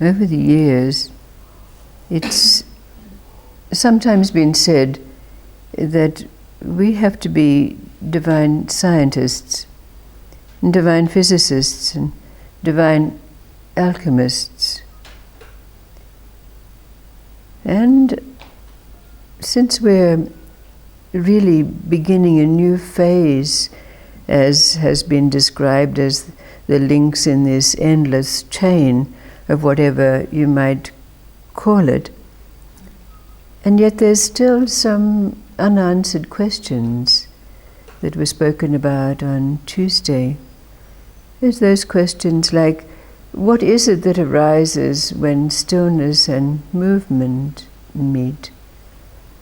Over the years, it's sometimes been said that we have to be divine scientists, and divine physicists, and divine alchemists. And since we're really beginning a new phase, as has been described as the links in this endless chain of whatever you might call it, and yet there's still some unanswered questions that were spoken about on Tuesday. There's those questions like, what is it that arises when stillness and movement meet?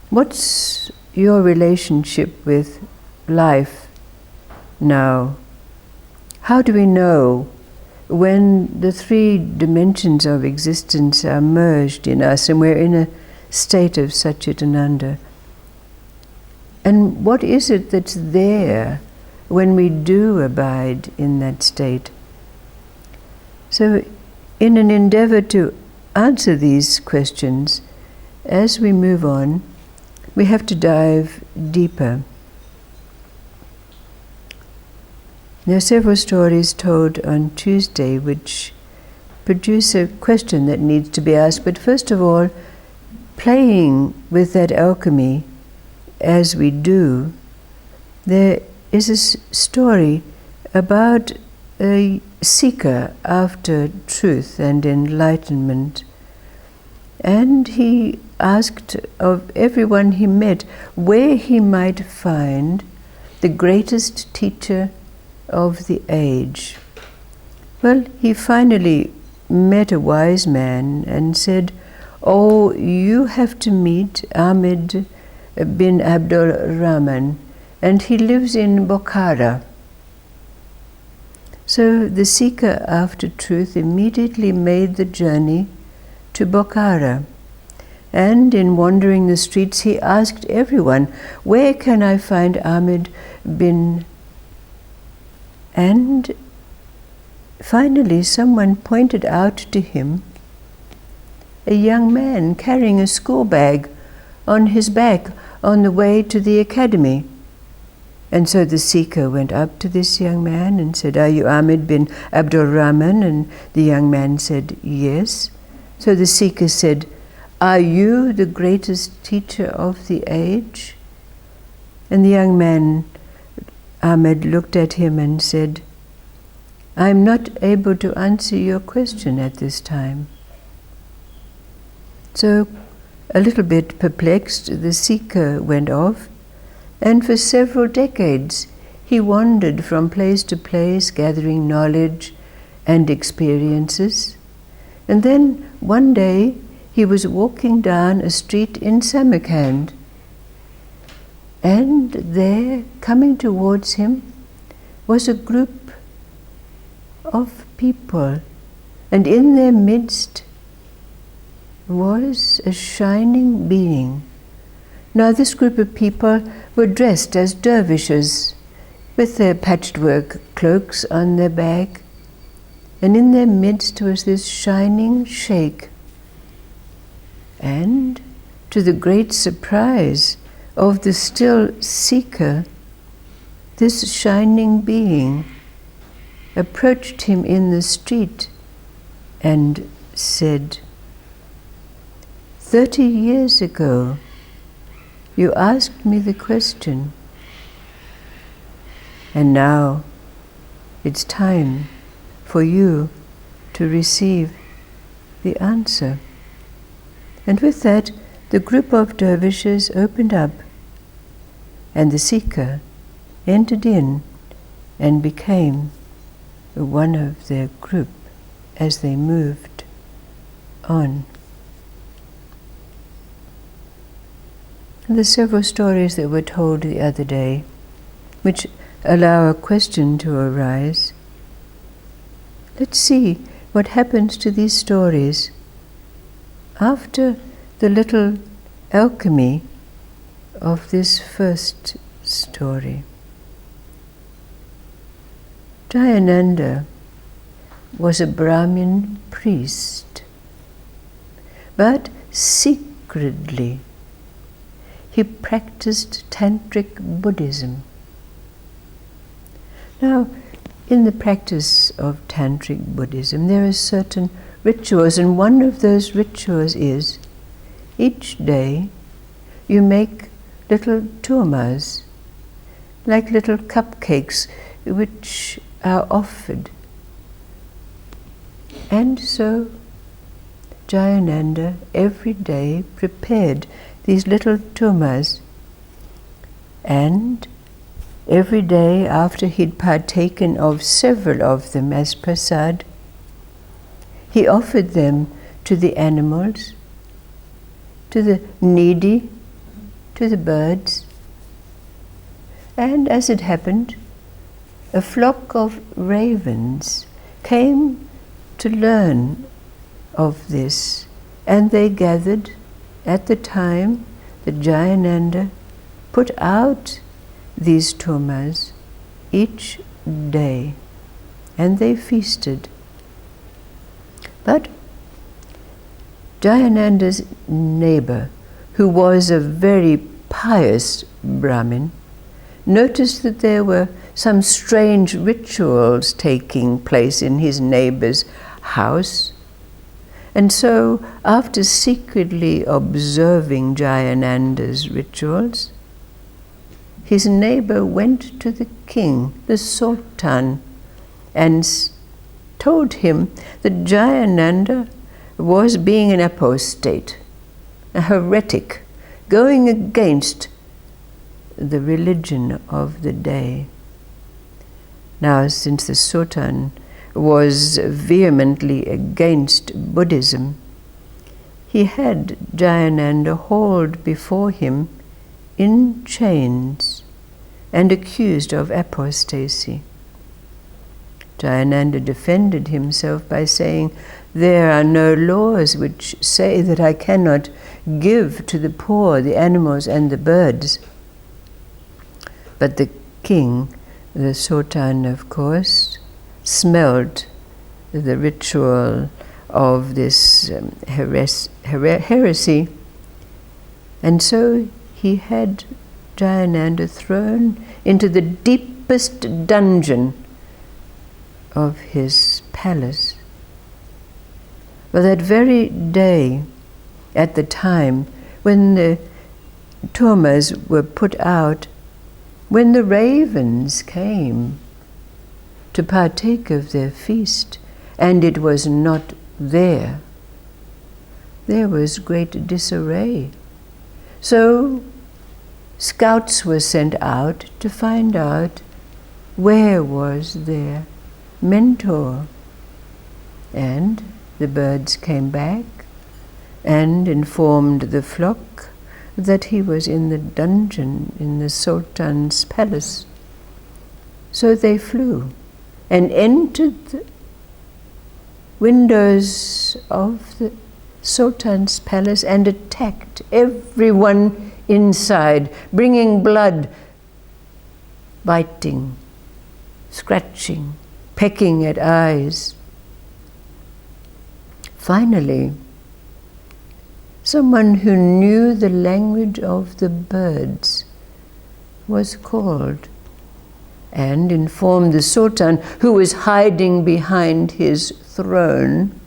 What's your relationship with life now? How do we know when the three dimensions of existence are merged in us and we're in a state of Satchitananda? And what is it that's there when we do abide in that state? So, in an endeavor to answer these questions, as we move on, we have to dive deeper. There are several stories told on Tuesday which produce a question that needs to be asked, but first of all, playing with that alchemy as we do, there is a story about a seeker after truth and enlightenment. And he asked of everyone he met where he might find the greatest teacher of the age. Well, he finally met a wise man and said, "Oh, you have to meet Ahmed bin Abdul Rahman, and he lives in Bokhara." So the seeker after truth immediately made the journey to Bokhara. And in wandering the streets, he asked everyone, "Where can I find Ahmed bin?" And finally someone pointed out to him a young man carrying a school bag on his back on the way to the academy. And so the seeker went up to this young man and said, "Are you Ahmed bin Abdul Rahman?" And the young man said, "Yes." So the seeker said, "Are you the greatest teacher of the age?" And the young man, Ahmed, looked at him and said, "I'm not able to answer your question at this time." So, a little bit perplexed, the seeker went off, and for several decades he wandered from place to place, gathering knowledge and experiences. And then one day he was walking down a street in Samarkand, and there, coming towards him, was a group of people, and in their midst was a shining being. Now this group of people were dressed as dervishes, with their patchwork cloaks on their back, and in their midst was this shining sheikh. And to the great surprise of the still seeker, this shining being approached him in the street and said, 30 years ago, you asked me the question, and now it's time for you to receive the answer." And with that, the group of dervishes opened up, and the seeker entered in and became one of their group as they moved on. And there's several stories that were told the other day which allow a question to arise. Let's see what happens to these stories after the little alchemy of this first story. Jayananda was a Brahmin priest but secretly he practiced tantric Buddhism. Now, in the practice of tantric Buddhism, there are certain rituals, and one of those rituals is each day you make little turmas, like little cupcakes, which are offered. And so Jayananda every day prepared these little turmas, and every day after he'd partaken of several of them as prasad, he offered them to the animals, to the needy, to the birds. And as it happened, a flock of ravens came to learn of this, and they gathered at the time that Jayananda put out these turmas each day, and they feasted. But Jayananda's neighbor, who was a very pious Brahmin, noticed that there were some strange rituals taking place in his neighbor's house. And so, after secretly observing Jayananda's rituals, his neighbor went to the king, the Sultan, and told him that Jayananda was being an apostate, a heretic, going against the religion of the day. Now, since the Sultan was vehemently against Buddhism, he had Jayananda hauled before him in chains and accused of apostasy. Jayananda defended himself by saying, "There are no laws which say that I cannot give to the poor, the animals and the birds." But the king, the Sultan, of course, smelled the ritual of this heresy, and so he had Jayananda thrown into the deepest dungeon of his palace. But that very day, at the time when the turmas were put out, when the ravens came to partake of their feast, and it was not there, there was great disarray. So scouts were sent out to find out where was their mentor. And the birds came back and informed the flock that he was in the dungeon in the Sultan's palace. So they flew and entered the windows of the Sultan's palace and attacked everyone inside, bringing blood, biting, scratching, pecking at eyes. Finally, someone who knew the language of the birds was called and informed the Sultan, who was hiding behind his throne,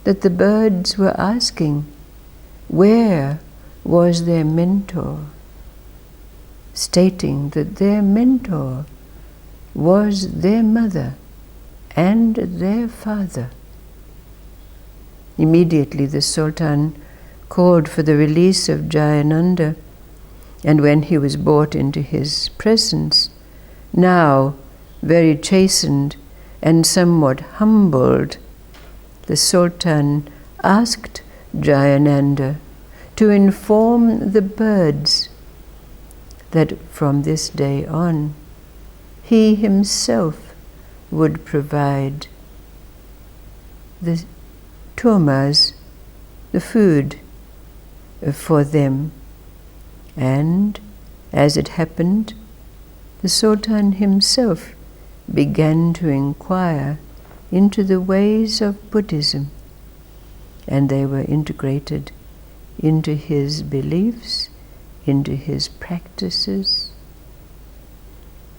that the birds were asking where was their mentor, stating that their mentor was their mother and their father. Immediately the Sultan called for the release of Jayananda, and when he was brought into his presence, now very chastened and somewhat humbled, the Sultan asked Jayananda to inform the birds that from this day on he himself would provide the turmas, the food for them. And as it happened, the Sultan himself began to inquire into the ways of Buddhism and they were integrated into his beliefs, into his practices,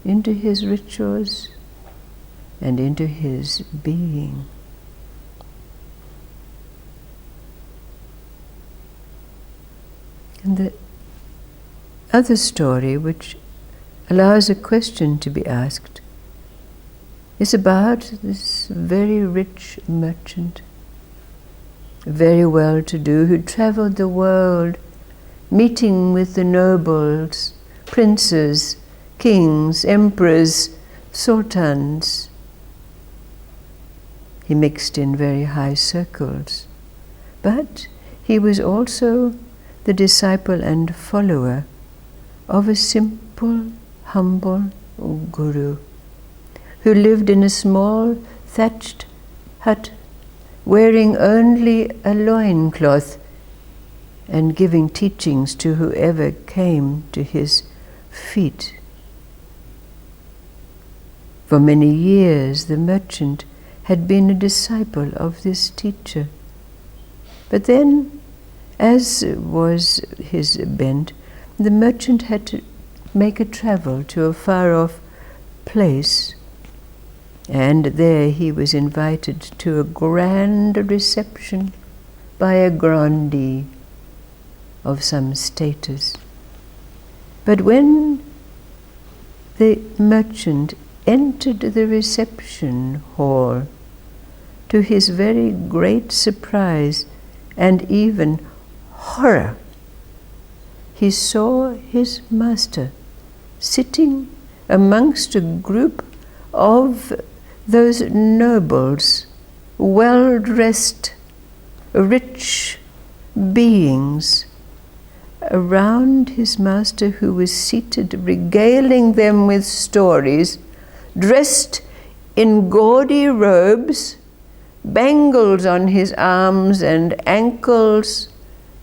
into his rituals, and into his being. And the other story, which allows a question to be asked, is about this very rich merchant, very well-to-do, who traveled the world, meeting with the nobles, princes, kings, emperors, sultans. He mixed in very high circles, but he was also the disciple and follower of a simple, humble guru who lived in a small thatched hut, wearing only a loincloth and giving teachings to whoever came to his feet. For many years the merchant had been a disciple of this teacher. But then, as was his bent, the merchant had to make a travel to a far-off place, and there he was invited to a grand reception by a grandee of some status. But when the merchant entered the reception hall, to his very great surprise and even horror, he saw his master sitting amongst a group of those nobles, well-dressed, rich beings around his master, who was seated regaling them with stories, dressed in gaudy robes, bangles on his arms and ankles,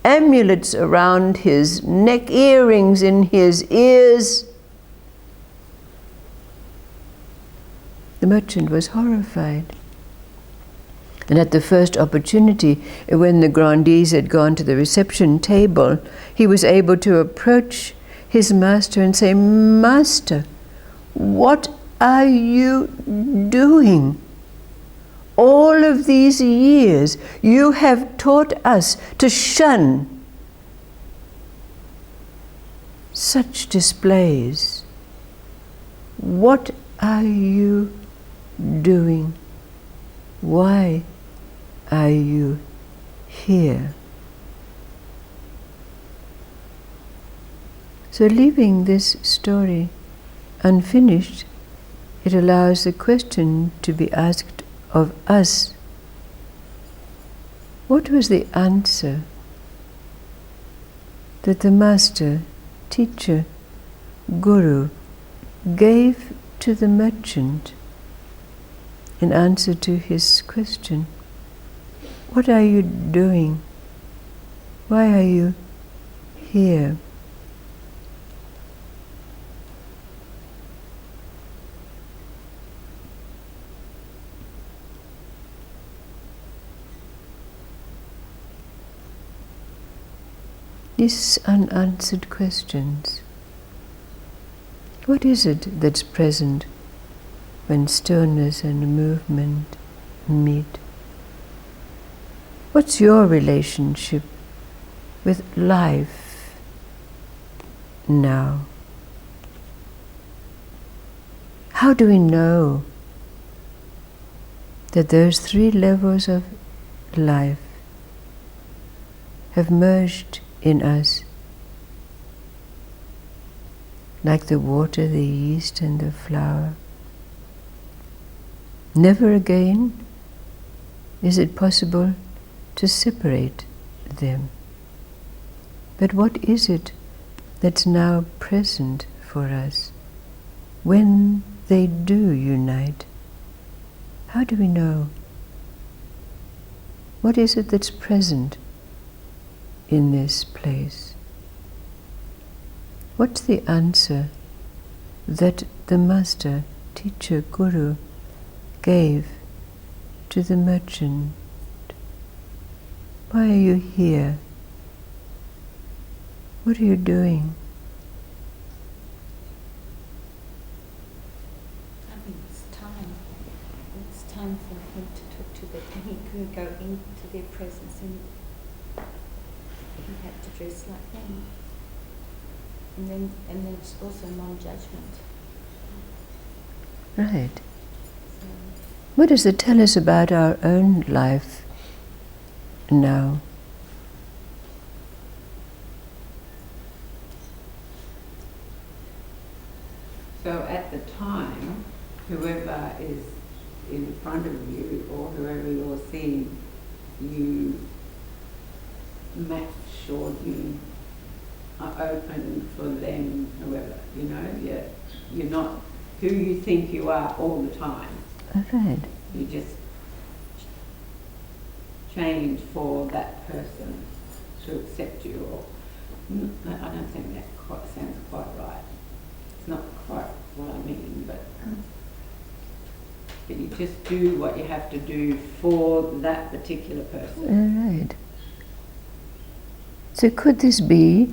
amulets around his neck, earrings in his ears. The merchant was horrified. And at the first opportunity, when the grandees had gone to the reception table, he was able to approach his master and say, "Master, what are you doing? All of these years you have taught us to shun such displays. What are you doing? Why are you here?" So, leaving this story unfinished, it allows the question to be asked of us. What was the answer that the master, teacher, guru gave to the merchant in answer to his question? What are you doing? Why are you here? These unanswered questions. What is it that's present when stillness and movement meet? What's your relationship with life now? How do we know that those three levels of life have merged in us, like the water, the yeast, and the flour? Never again is it possible to separate them. But what is it that's now present for us when they do unite? How do we know? What is it that's present in this place? What's the answer that the master, teacher, guru gave to the merchant? Why are you here? What are you doing? I think it's time. It's time for him to talk to them, and he couldn't go into their presence, and he had to dress like them. And then it's also non-judgment. Right. So, What does it tell us about our own life now? So at the time, whoever is in front of you or whoever you're seeing, you make sure you are open for them, whoever, you know, you're not who you think you are all the time. All right. You just change for that person to accept you. Or I don't think that quite sounds quite right. It's not quite what I mean, but you just do what you have to do for that particular person. All right. So could this be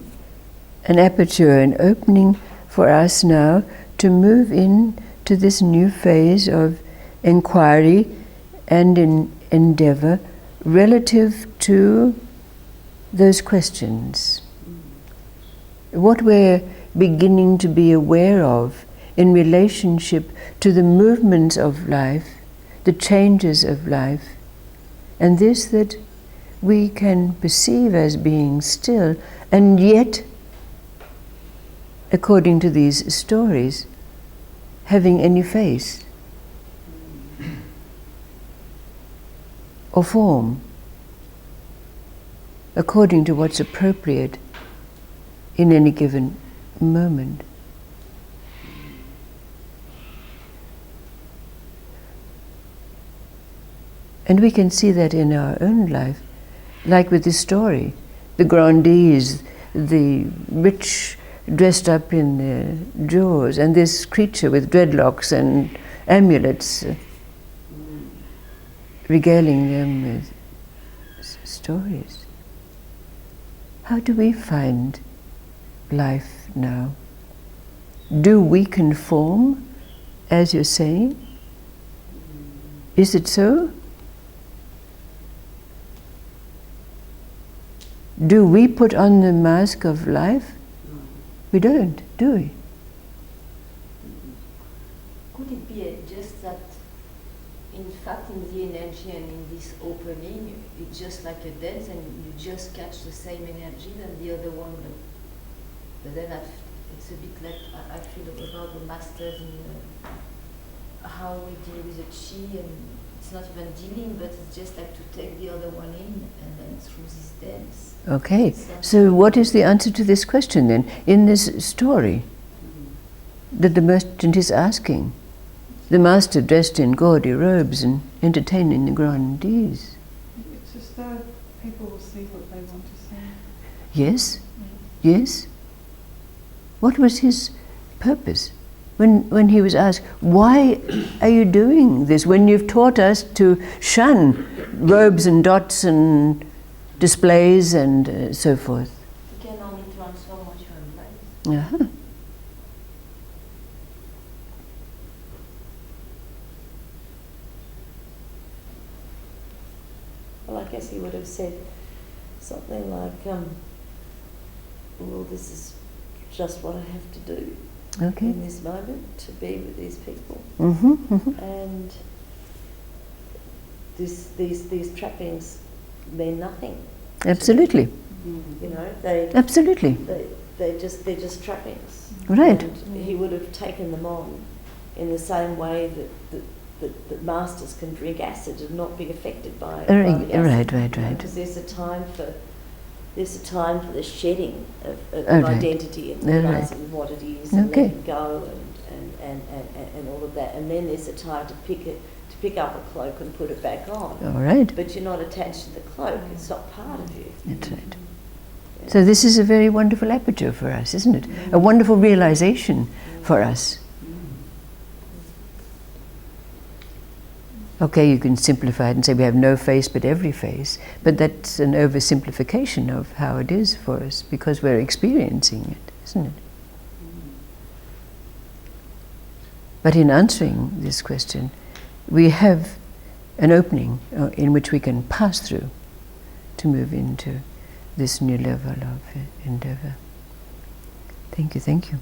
an aperture, an opening for us now to move in to this new phase of inquiry and endeavor relative to those questions? What we're beginning to be aware of in relationship to the movements of life, the changes of life, and this that we can perceive as being still, and yet, according to these stories, having any face or form, according to what's appropriate in any given moment. And we can see that in our own life, like with this story, the grandees, the rich dressed up in their jewels, and this creature with dreadlocks and amulets, regaling them with stories. How do we find life now? Do we conform, as you're saying? Is it so? Do we put on the mask of life? We don't, do we? could it be just that, in fact, in the energy and in this opening, it's just like a dance, and you just catch the same energy than the other one, but then it's a bit like I feel about the masters in how we deal with the chi, and it's not even dealing, but it's just like to take the other one in and then through this dance. Okay, so what is the answer to this question then? In this story that the merchant is asking, the master dressed in gaudy robes and entertaining the grandees. It's as though people will see what they want to see. Yes, yes. What was his purpose? When he was asked, why are you doing this when you've taught us to shun robes and dots and displays and so forth? You can only transform what you embrace. Uh-huh. Well, I guess he would have said something like, well, this is just what I have to do Okay. in this moment, to be with these people. Mm-hmm, mm-hmm. And these trappings mean nothing. Absolutely. You know, they're Absolutely. just trappings. Right. And he would have taken them on in the same way that masters can drink acid and not be affected by the acid. Right. Because there's a time for the shedding of Right. identity and realising what it is and letting go and all of that. And then there's a time to pick up a cloak and put it back on. All right. But you're not attached to the cloak, it's not part of you. That's right. So this is a very wonderful aperture for us, isn't it? A wonderful realization for us. Okay, you can simplify it and say we have no face but every face, but that's an oversimplification of how it is for us because we're experiencing it, isn't it? But in answering this question, we have an opening in which we can pass through to move into this new level of endeavor. Thank you, thank you.